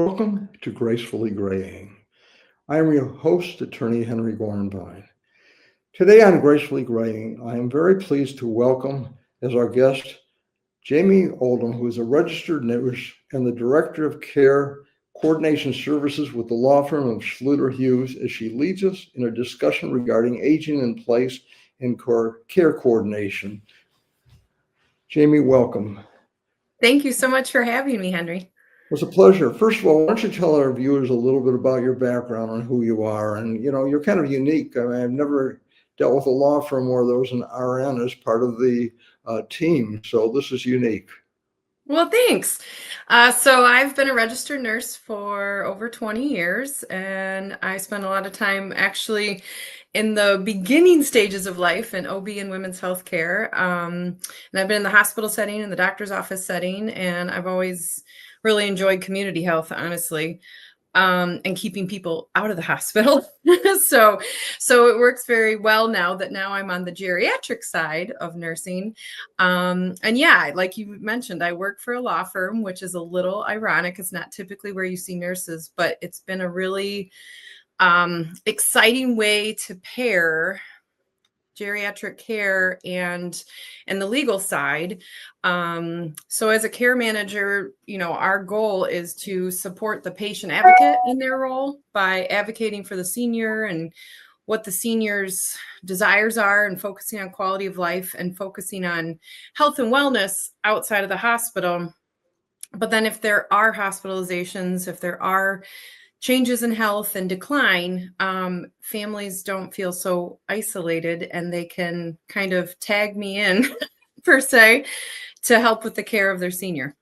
Welcome to Gracefully Greying. I am your host, attorney Henry Gornbein. Today on Gracefully Greying, I am very pleased to welcome as our guest Jamie Oldham, who is a registered nurse and the Director of Care Coordination Services with the law firm of Schluter Hughes, as she leads us in a discussion regarding aging in place and care coordination. Jamie, welcome. Thank you so much for having me, Henry. It's a pleasure. First of all, why don't you tell our viewers a little bit about your background and who you are? And, you're kind of unique. I mean, I've never dealt with a law firm where there was an RN as part of the team. So this is unique. Well, thanks. So I've been a registered nurse for over 20 years, and I spent a lot of time actually in the beginning stages of life in OB and women's health care. And I've been in the hospital setting, in the doctor's office setting, and I've always really enjoyed community health, honestly, and keeping people out of the hospital. So it works very well now that I'm on the geriatric side of nursing. And yeah, like you mentioned, I work for a law firm, which is a little ironic. It's not typically where you see nurses, but it's been a really exciting way to pair geriatric care and the legal side. So as a care manager, our goal is to support the patient advocate in their role by advocating for the senior and what the senior's desires are, and focusing on quality of life and focusing on health and wellness outside of the hospital. But then if there are hospitalizations, if there are changes in health and decline, families don't feel so isolated, and they can kind of tag me in per se to help with the care of their senior.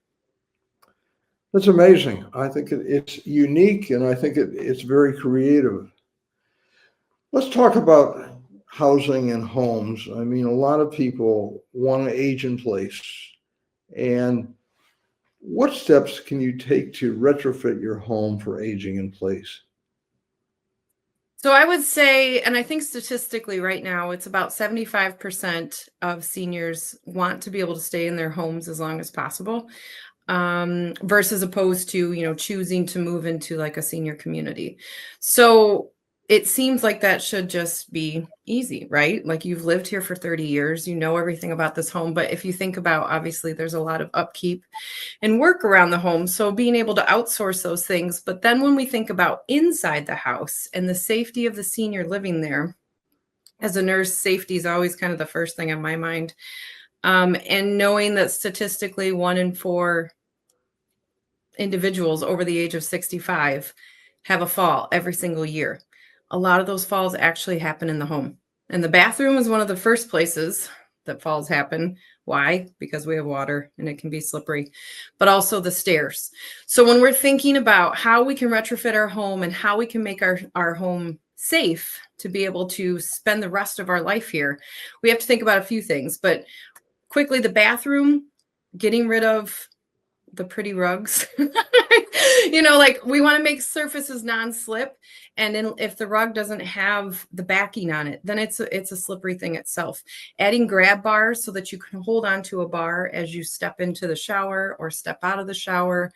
That's amazing. I think it's unique, and I think it's very creative. Let's talk about housing and homes. I mean, a lot of people want to age in place. And what steps can you take to retrofit your home for aging in place? So I would say, and I think statistically right now, it's about 75% of seniors want to be able to stay in their homes as long as possible, versus opposed to, choosing to move into like a senior community. So it seems like that should just be easy, right? Like, you've lived here for 30 years, you know everything about this home. But if you think about, obviously, there's a lot of upkeep and work around the home. So being able to outsource those things. But then when we think about inside the house and the safety of the senior living there, as a nurse, safety is always kind of the first thing on my mind. And knowing that statistically 1 in 4 individuals over the age of 65 have a fall every single year. A lot of those falls actually happen in the home. And the bathroom is one of the first places that falls happen. Why? Because we have water and it can be slippery, but also the stairs. So when we're thinking about how we can retrofit our home and how we can make our home safe to be able to spend the rest of our life here, we have to think about a few things. But quickly, the bathroom, getting rid of the pretty rugs. Like, we want to make surfaces non-slip. And then if the rug doesn't have the backing on it, then it's a slippery thing itself. Adding grab bars so that you can hold onto a bar as you step into the shower or step out of the shower.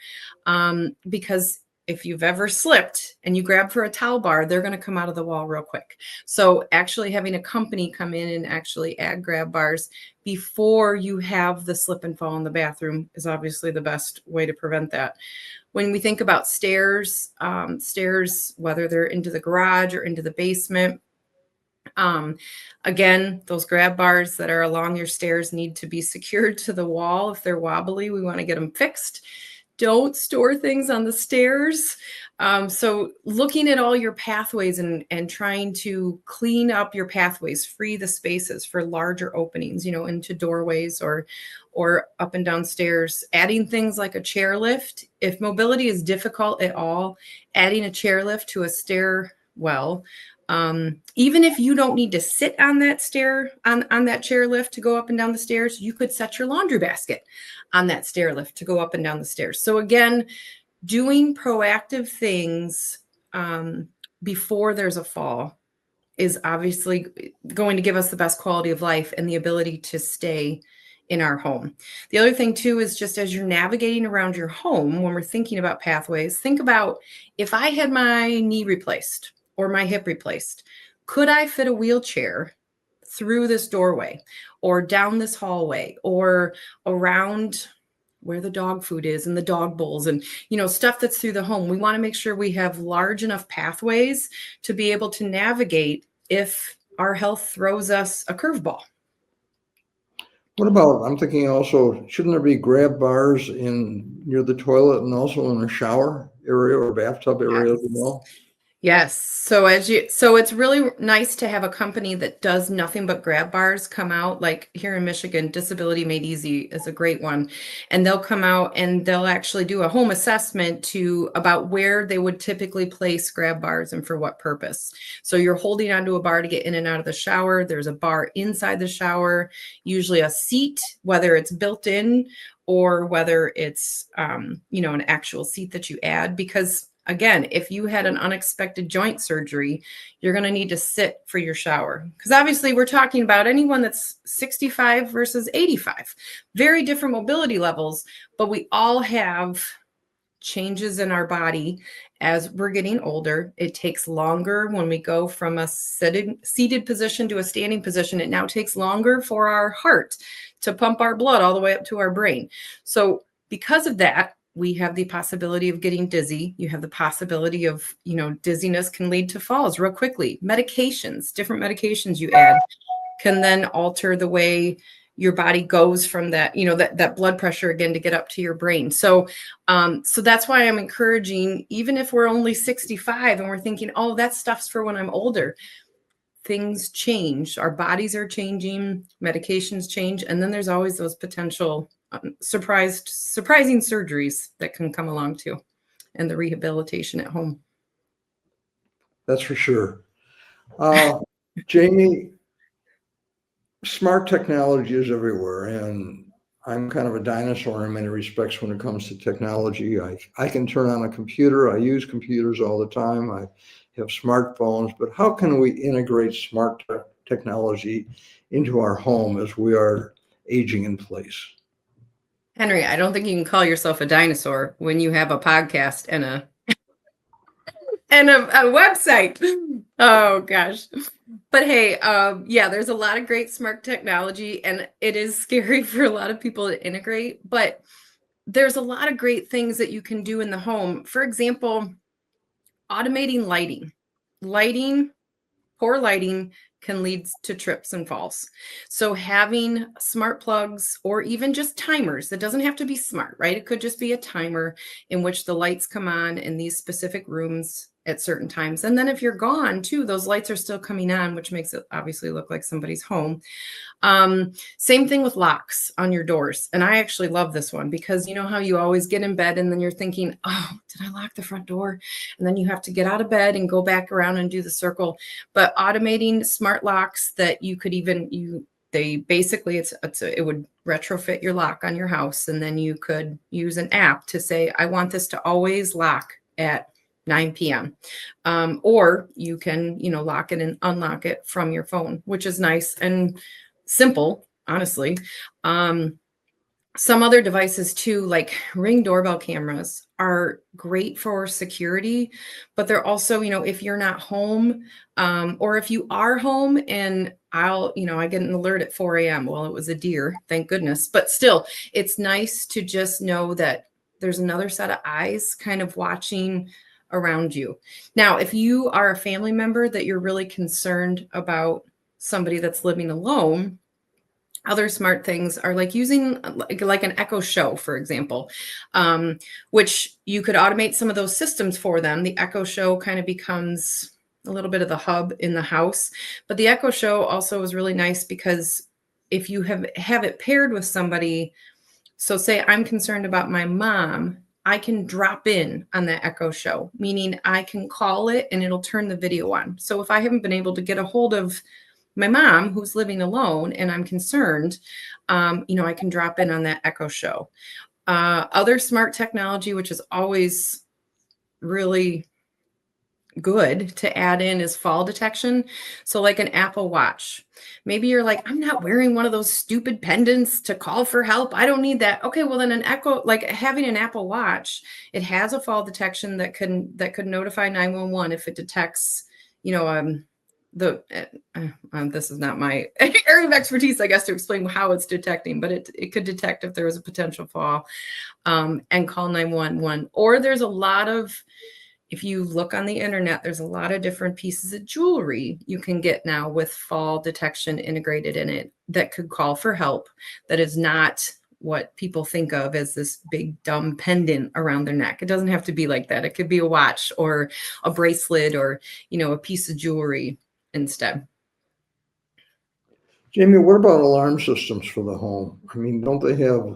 Because if you've ever slipped and you grab for a towel bar, they're going to come out of the wall real quick. So actually having a company come in and actually add grab bars before you have the slip and fall in the bathroom is obviously the best way to prevent that. When we think about stairs, whether they're into the garage or into the basement, again, those grab bars that are along your stairs need to be secured to the wall. If they're wobbly, we want to get them fixed. Don't store things on the stairs. So looking at all your pathways and trying to clean up your pathways, free the spaces for larger openings, into doorways or up and down stairs. Adding things like a chairlift. If mobility is difficult at all, adding a chairlift to a stairwell. Even if you don't need to sit on that on that chairlift to go up and down the stairs, you could set your laundry basket on that stairlift to go up and down the stairs. So again, doing proactive things before there's a fall is obviously going to give us the best quality of life and the ability to stay in our home. The other thing too is just as you're navigating around your home, when we're thinking about pathways, think about if I had my knee replaced or my hip replaced, could I fit a wheelchair through this doorway or down this hallway or around where the dog food is and the dog bowls and, stuff that's through the home? We want to make sure we have large enough pathways to be able to navigate if our health throws us a curveball. What about, I'm thinking also, shouldn't there be grab bars near the toilet and also in the shower area or bathtub area as well? Yes. So it's really nice to have a company that does nothing but grab bars come out. Like here in Michigan, Disability Made Easy is a great one. And they'll come out and they'll actually do a home assessment about where they would typically place grab bars and for what purpose. So you're holding onto a bar to get in and out of the shower. There's a bar inside the shower, usually a seat, whether it's built in or whether it's, an actual seat that you add, because again, if you had an unexpected joint surgery, you're going to need to sit for your shower. Because obviously we're talking about anyone that's 65 versus 85. Very different mobility levels, but we all have changes in our body as we're getting older. It takes longer when we go from a seated position to a standing position. It now takes longer for our heart to pump our blood all the way up to our brain. So because of that, we have the possibility of getting dizzy. You have the possibility of, dizziness can lead to falls real quickly. Different medications you add can then alter the way your body goes from that, that blood pressure again to get up to your brain. So that's why I'm encouraging, even if we're only 65 and we're thinking, oh, that stuff's for when I'm older, things change. Our bodies are changing, medications change. And then there's always those potential surprising surgeries that can come along too, and the rehabilitation at home. That's for sure. Jamie, smart technology is everywhere, and I'm kind of a dinosaur in many respects when it comes to technology. I can turn on a computer. I use computers all the time. I have smartphones, but how can we integrate smart technology into our home as we are aging in place? Henry, I don't think you can call yourself a dinosaur when you have a podcast and a website. Oh gosh. But hey, there's a lot of great smart technology, and it is scary for a lot of people to integrate, but there's a lot of great things that you can do in the home. For example, automating lighting. Poor lighting can lead to trips and falls. So having smart plugs or even just timers, that doesn't have to be smart, right? It could just be a timer in which the lights come on in these specific rooms at certain times. And then if you're gone too, those lights are still coming on, which makes it obviously look like somebody's home. Same thing with locks on your doors. And I actually love this one because you know how you always get in bed and then you're thinking, oh, did I lock the front door? And then you have to get out of bed and go back around and do the circle. But automating smart locks that you could even, it would retrofit your lock on your house. And then you could use an app to say, I want this to always lock at 9 p.m. Or you can, lock it and unlock it from your phone, which is nice and simple, honestly. Some other devices too, like Ring doorbell cameras, are great for security, but they're also, if you're not home, or if you are home and I get an alert at 4 a.m. Well, it was a deer, thank goodness. But still, it's nice to just know that there's another set of eyes kind of watching around you. Now, if you are a family member that you're really concerned about somebody that's living alone, other smart things are like using like an Echo Show, for example, which you could automate some of those systems for them. The Echo Show kind of becomes a little bit of the hub in the house. But the Echo Show also is really nice because if you have it paired with somebody, so say I'm concerned about my mom, I can drop in on that Echo Show, meaning I can call it and it'll turn the video on. So if I haven't been able to get a hold of my mom who's living alone and I'm concerned, I can drop in on that Echo Show. Other smart technology, which is always really good to add in is fall detection. So like an Apple Watch. Maybe you're like, I'm not wearing one of those stupid pendants to call for help. I don't need that. Okay, well then like having an Apple Watch, it has a fall detection that could notify 911 if it detects, this is not my area of expertise, I guess, to explain how it's detecting, but it could detect if there was a potential fall, and call 911. Or there's a lot of, if you look on the internet, there's a lot of different pieces of jewelry you can get now with fall detection integrated in it that could call for help. That is not what people think of as this big dumb pendant around their neck. It doesn't have to be like that. It could be a watch or a bracelet or, a piece of jewelry instead. Jamie, what about alarm systems for the home? I mean, don't they have,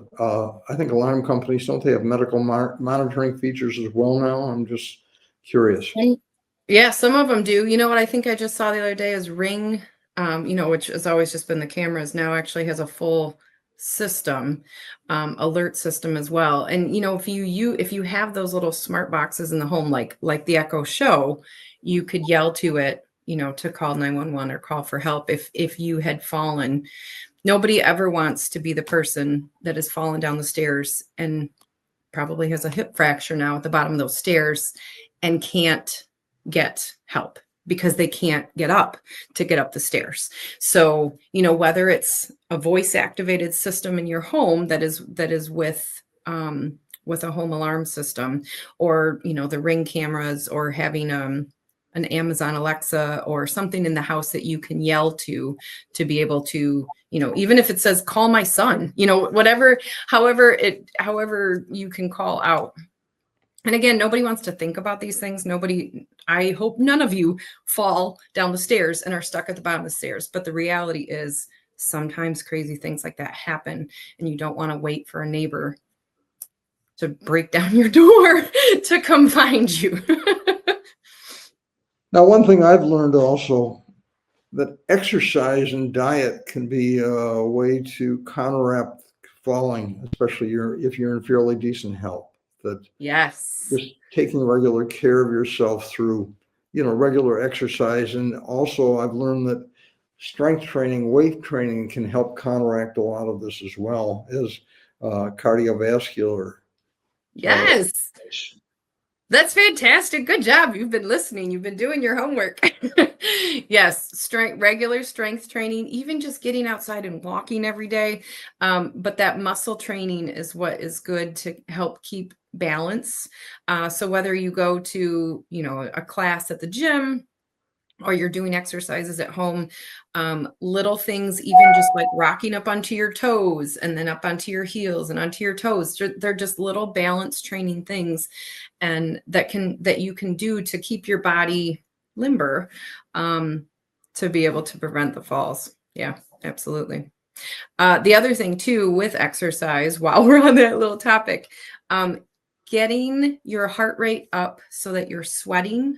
I think alarm companies, don't they have medical monitoring features as well now? I'm just curious. Yeah, some of them do. You know what I think I just saw the other day is Ring, which has always just been the cameras, now actually has a full system, alert system as well. And if you have those little smart boxes in the home, like the Echo Show, you could yell to it, to call 911 or call for help if you had fallen. Nobody ever wants to be the person that has fallen down the stairs and probably has a hip fracture now at the bottom of those stairs and can't get help because they can't get up the stairs. So, whether it's a voice activated system in your home that is with a home alarm system, or, the Ring cameras, or having an Amazon Alexa or something in the house that you can yell to be able to, even if it says, call my son, whatever, however you can call out. And again, nobody wants to think about these things. I hope none of you fall down the stairs and are stuck at the bottom of the stairs. But the reality is sometimes crazy things like that happen, and you don't want to wait for a neighbor to break down your door to come find you. Now, one thing I've learned also, that exercise and diet can be a way to counteract falling, especially if you're in fairly decent health. That yes, just taking regular care of yourself through, regular exercise. And also I've learned that strength training, weight training can help counteract a lot of this as well as cardiovascular. Yes. That's fantastic. Good job. You've been listening. You've been doing your homework. Yes, regular strength training, even just getting outside and walking every day. But that muscle training is what is good to help keep balance. So whether you go to, a class at the gym, or you're doing exercises at home, little things, even just like rocking up onto your toes and then up onto your heels and onto your toes. They're just little balance training things, and that you can do to keep your body limber, to be able to prevent the falls. Yeah, absolutely. The other thing too with exercise, while we're on that little topic, getting your heart rate up so that you're sweating.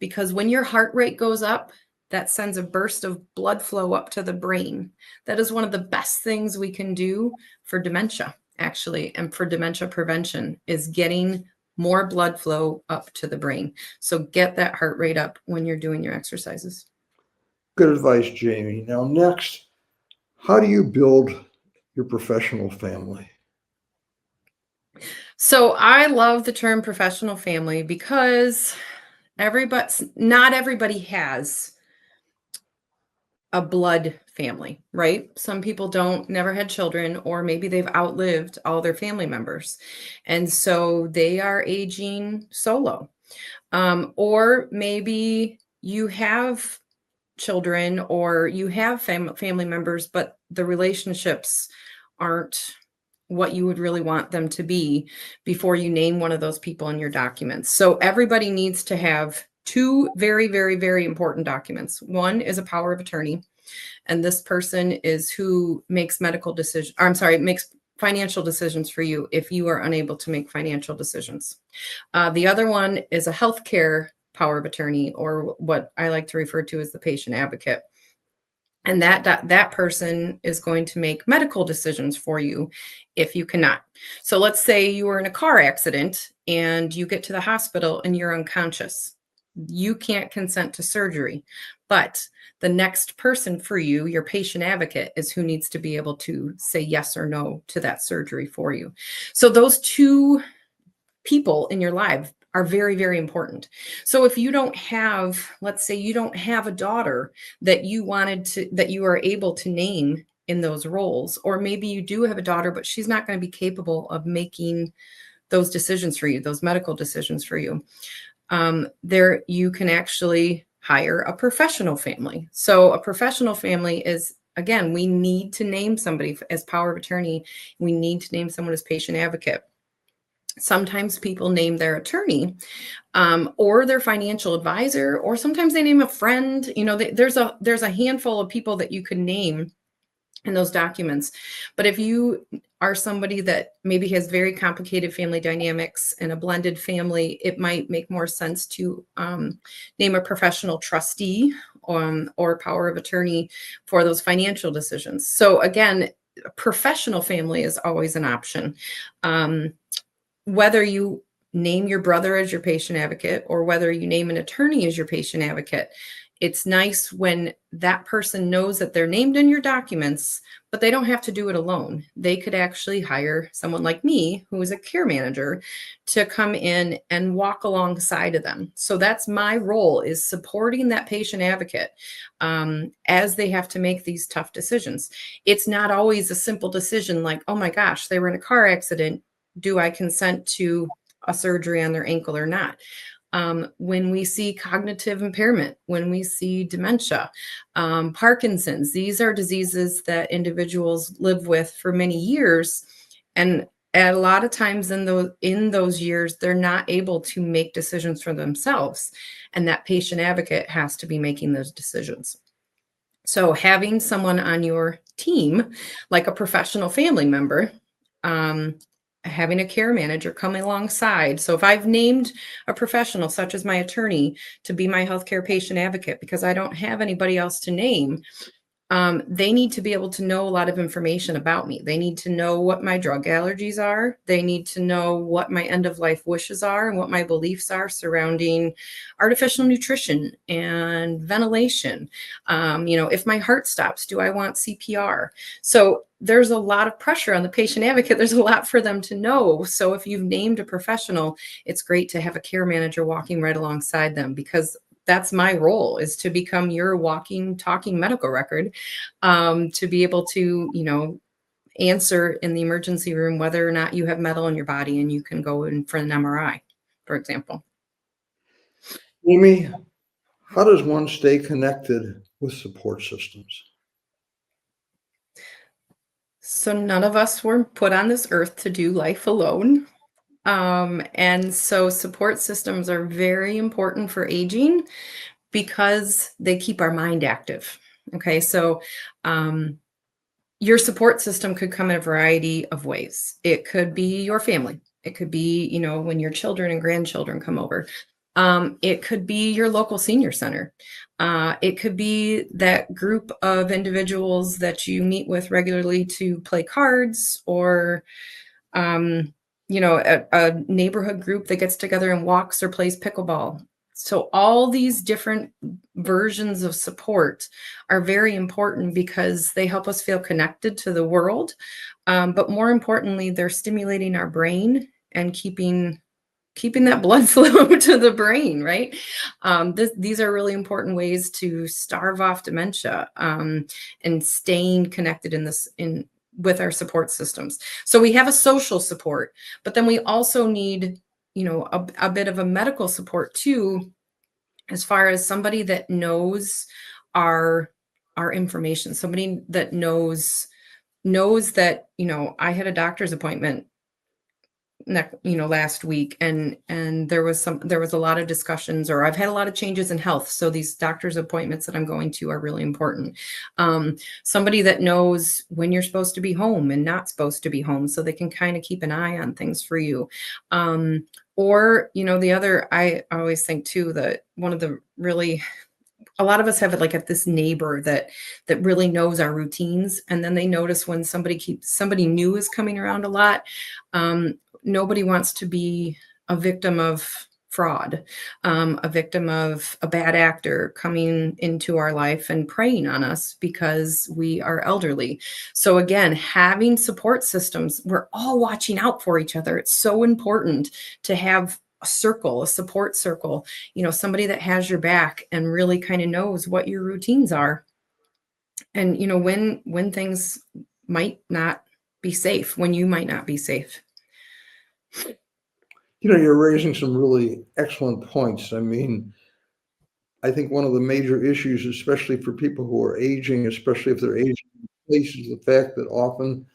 Because when your heart rate goes up, that sends a burst of blood flow up to the brain. That is one of the best things we can do for dementia, actually, and for dementia prevention, is getting more blood flow up to the brain. So get that heart rate up when you're doing your exercises. Good advice, Jamie. Now, next, how do you build your professional family? So I love the term professional family because not everybody has a blood family, right? Some people never had children, or maybe they've outlived all their family members. And so they are aging solo. Or maybe you have children, or you have family members, but the relationships aren't what you would really want them to be before you name one of those people in your documents. So everybody needs to have two very, very, very important documents. One is a power of attorney, and this person is who makes makes financial decisions for you if you are unable to make financial decisions. The other one is a healthcare power of attorney, or what I like to refer to as the patient advocate. And that person is going to make medical decisions for you if you cannot. So let's say you were in a car accident and you get to the hospital and you're unconscious. You can't consent to surgery, but the next person for you, your patient advocate, is who needs to be able to say yes or no to that surgery for you. So those two people in your life are very, very important. So if you don't have, let's say you don't have a daughter that you are able to name in those roles, or maybe you do have a daughter, but she's not going to be capable of making those decisions for you, those medical decisions for you. There you can actually hire a professional family. So a professional family is, again, we need to name somebody as power of attorney. We need to name someone as patient advocate. Sometimes people name their attorney or their financial advisor, or sometimes they name a friend. There's a handful of people that you can name in those documents. But if you are somebody that maybe has very complicated family dynamics and a blended family, it might make more sense to name a professional trustee or power of attorney for those financial decisions. So again, a professional family is always an option. Whether you name your brother as your patient advocate or whether you name an attorney as your patient advocate, it's nice when that person knows that they're named in your documents, but they don't have to do it alone. They could actually hire someone like me, who is a care manager, to come in and walk alongside of them. So that's my role, is supporting that patient advocate as they have to make these tough decisions. It's not always a simple decision like, oh my gosh, they were in a car accident. Do I consent to a surgery on their ankle or not? When we see cognitive impairment, when we see dementia, Parkinson's, these are diseases that individuals live with for many years. And a lot of times in those years, they're not able to make decisions for themselves. And that patient advocate has to be making those decisions. So having someone on your team, like a professional family member, having a care manager coming alongside. So if I've named a professional such as my attorney to be my healthcare patient advocate because I don't have anybody else to name, they need to be able to know a lot of information about me. They need to know what my drug allergies are. They need to know what my end of life wishes are and what my beliefs are surrounding artificial nutrition and ventilation. If my heart stops, do I want CPR? So there's a lot of pressure on the patient advocate. There's a lot for them to know. So if you've named a professional, it's great to have a care manager walking right alongside them, because that's my role, is to become your walking, talking medical record, to be able to, answer in the emergency room whether or not you have metal in your body and you can go in for an MRI, for example. Amy, how does one stay connected with support systems? So none of us were put on this earth to do life alone. And so support systems are very important for aging because they keep our mind active. Okay, so your support system could come in a variety of ways. It could be your family. It could be, when your children and grandchildren come over. It could be your local senior center. It could be that group of individuals that you meet with regularly to play cards, or a neighborhood group that gets together and walks or plays pickleball. So all these different versions of support are very important because they help us feel connected to the world. But more importantly, they're stimulating our brain and keeping that blood flow to the brain, right? These are really important ways to starve off dementia and staying connected with our support systems. So we have a social support, but then we also need, a bit of a medical support too, as far as somebody that knows our information, somebody that knows that, I had a doctor's appointment last week, and there was a lot of discussions, or I've had a lot of changes in health. So these doctor's appointments that I'm going to are really important. Somebody that knows when you're supposed to be home and not supposed to be home, so they can kind of keep an eye on things for you. Or, the other, I always think too, that one of the really, a lot of us have like this neighbor that really knows our routines. And then they notice when somebody new is coming around a lot. Nobody wants to be a victim of fraud, a victim of a bad actor coming into our life and preying on us because we are elderly. So again, having support systems, we're all watching out for each other. It's so important to have a circle, a support circle, somebody that has your back and really kind of knows what your routines are. And, when things might not be safe, when you might not be safe. You're raising some really excellent points. I mean, I think one of the major issues, especially for people who are aging, especially if they're aging in place, is the fact that often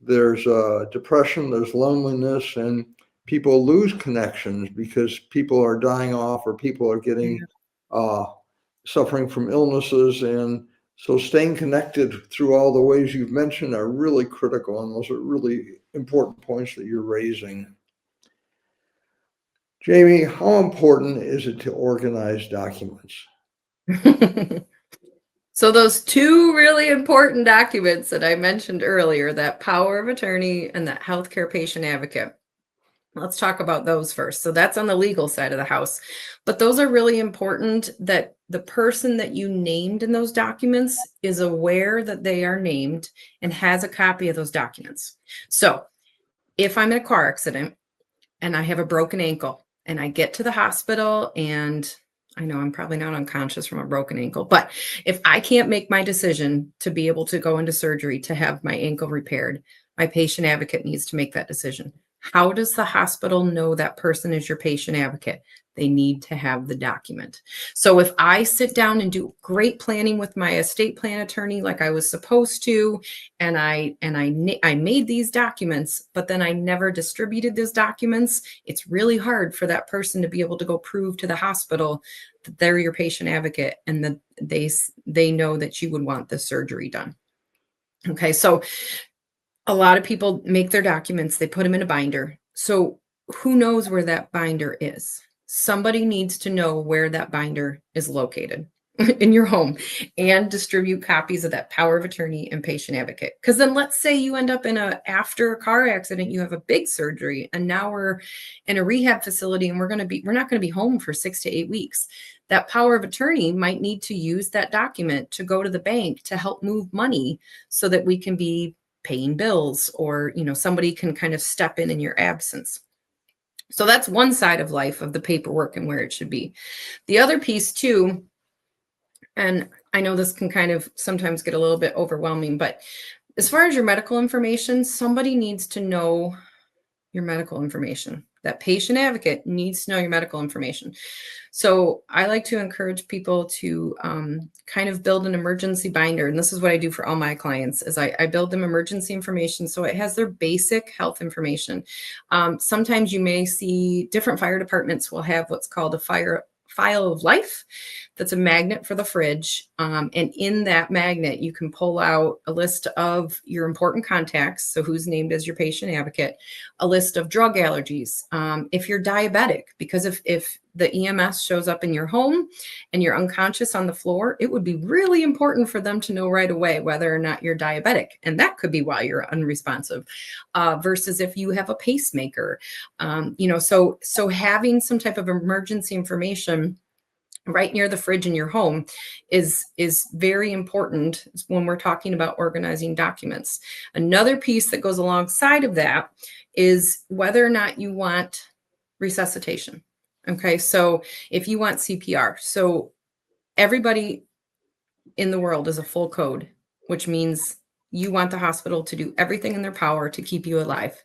there's depression, there's loneliness, and people lose connections because people are dying off or people are getting suffering from illnesses. And so staying connected through all the ways you've mentioned are really critical, and those are really important points that you're raising. Jamie, how important is it to organize documents? So those two really important documents that I mentioned earlier, that power of attorney and that healthcare patient advocate. Let's talk about those first. So that's on the legal side of the house. But those are really important, that the person that you named in those documents is aware that they are named and has a copy of those documents. So if I'm in a car accident and I have a broken ankle and I get to the hospital, and I know I'm probably not unconscious from a broken ankle, but if I can't make my decision to be able to go into surgery to have my ankle repaired, my patient advocate needs to make that decision. How does the hospital know that person is your patient advocate? They need to have the document. So if I sit down and do great planning with my estate plan attorney like I was supposed to, and I made these documents, but then I never distributed those documents, it's really hard for that person to be able to go prove to the hospital that they're your patient advocate and that they know that you would want the surgery done. Okay, so a lot of people make their documents, they put them in a binder. So who knows where that binder is? Somebody needs to know where that binder is located in your home and distribute copies of that power of attorney and patient advocate. Because then let's say you end up after a car accident, you have a big surgery, and now we're in a rehab facility and we're not going to be home for 6 to 8 weeks. That power of attorney might need to use that document to go to the bank to help move money so that we can be paying bills, or somebody can kind of step in your absence. So that's one side of life of the paperwork and where it should be. The other piece too, and I know this can kind of sometimes get a little bit overwhelming, but as far as your medical information, somebody needs to know your medical information. That patient advocate needs to know your medical information. So I like to encourage people to kind of build an emergency binder. And this is what I do for all my clients, is I build them emergency information. So it has their basic health information. Sometimes you may see different fire departments will have what's called a file of life. That's a magnet for the fridge. And in that magnet, you can pull out a list of your important contacts. So who's named as your patient advocate, a list of drug allergies. If you're diabetic, because if the EMS shows up in your home and you're unconscious on the floor, it would be really important for them to know right away whether or not you're diabetic. And that could be why you're unresponsive, versus if you have a pacemaker. So having some type of emergency information right near the fridge in your home is very important when we're talking about organizing documents. Another piece that goes alongside of that is whether or not you want resuscitation. Okay, so if you want CPR, so everybody in the world is a full code, which means you want the hospital to do everything in their power to keep you alive,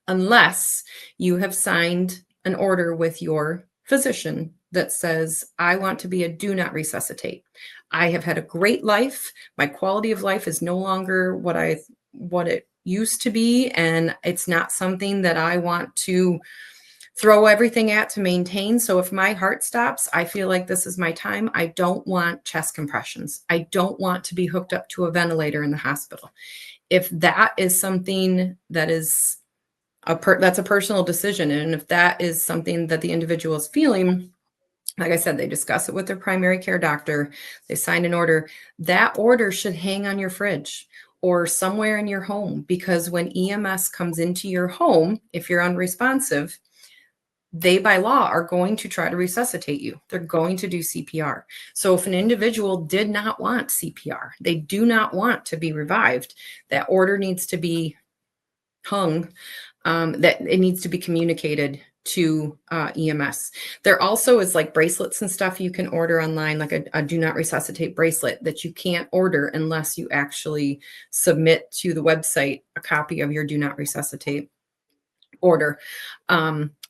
unless you have signed an order with your physician that says, I want to be a do not resuscitate. I have had a great life. My quality of life is no longer what it used to be. And it's not something that I want to throw everything at to maintain. So if my heart stops, I feel like this is my time. I don't want chest compressions. I don't want to be hooked up to a ventilator in the hospital. If that is something that is that's a personal decision. And if that is something that the individual is feeling, like I said, they discuss it with their primary care doctor. They sign an order. That order should hang on your fridge or somewhere in your home, because when EMS comes into your home, if you're unresponsive, they by law are going to try to resuscitate you. They're going to do CPR. So if an individual did not want CPR, they do not want to be revived, that order needs to be hung, that it needs to be communicated to EMS. There also is like bracelets and stuff you can order online, like a do not resuscitate bracelet that you can't order unless you actually submit to the website a copy of your do not resuscitate order.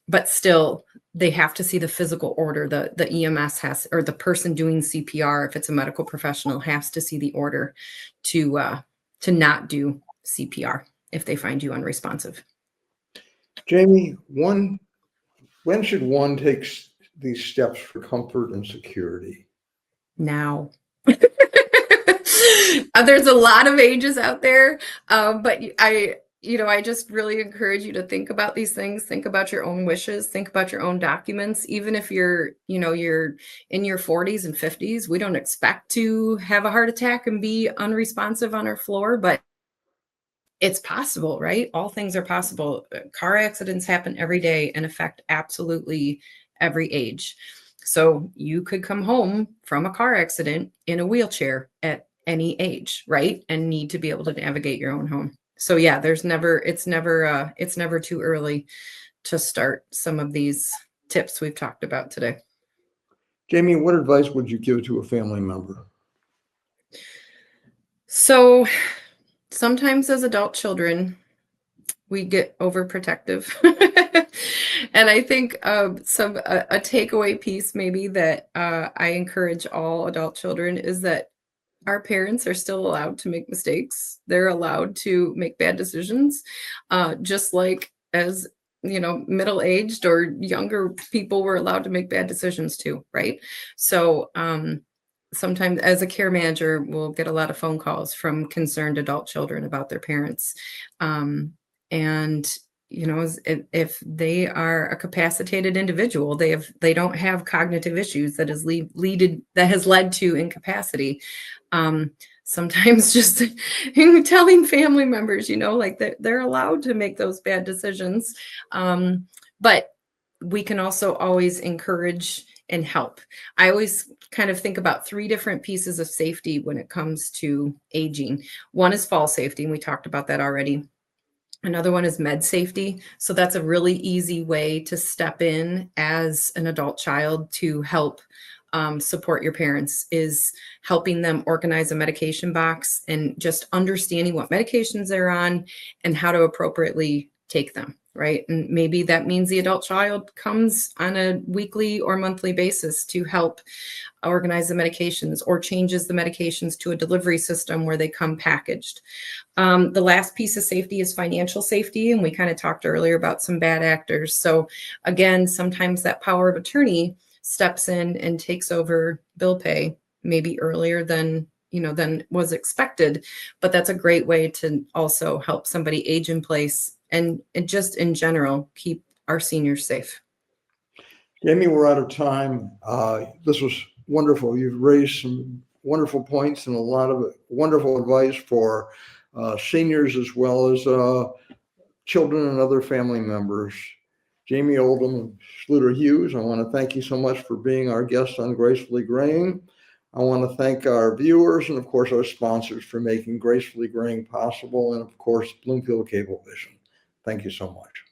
But still, they have to see the physical order. The EMS has, or the person doing CPR, if it's a medical professional, has to see the order to not do CPR if they find you unresponsive. Jamie, when should one take these steps for comfort and security? Now. There's a lot of ages out there, but I just really encourage you to think about these things. Think about your own wishes. Think about your own documents. Even if you're in your 40s and 50s, we don't expect to have a heart attack and be unresponsive on our floor, but it's possible, right? All things are possible. Car accidents happen every day and affect absolutely every age. So you could come home from a car accident in a wheelchair at any age, right? And need to be able to navigate your own home. So yeah, it's never too early to start some of these tips we've talked about today. Jamie, what advice would you give to a family member? So sometimes as adult children, we get overprotective. And I think a takeaway piece maybe that I encourage all adult children is that our parents are still allowed to make mistakes. They're allowed to make bad decisions, just like as middle-aged or younger people were allowed to make bad decisions too, right? So sometimes as a care manager, we'll get a lot of phone calls from concerned adult children about their parents. And if they are a capacitated individual, they don't have cognitive issues that has led to incapacity. Sometimes just telling family members, like they're allowed to make those bad decisions. But we can also always encourage and help. I always kind of think about 3 different pieces of safety when it comes to aging. One is fall safety, and we talked about that already. Another one is med safety. So that's a really easy way to step in as an adult child to help support your parents, is helping them organize a medication box and just understanding what medications they're on and how to appropriately take them, right? And maybe that means the adult child comes on a weekly or monthly basis to help organize the medications, or changes the medications to a delivery system where they come packaged. The last piece of safety is financial safety, and we kind of talked earlier about some bad actors. So again, sometimes that power of attorney steps in and takes over bill pay, maybe earlier than was expected, but that's a great way to also help somebody age in place and just in general keep our seniors safe. Jamie, we're out of time. This was wonderful. You've raised some wonderful points and a lot of wonderful advice for seniors as well as children and other family members. Jamie Oldham and Schluter Hughes, I want to thank you so much for being our guest on Gracefully Greying. I want to thank our viewers and, of course, our sponsors for making Gracefully Greying possible, and, of course, Bloomfield Cable Vision. Thank you so much.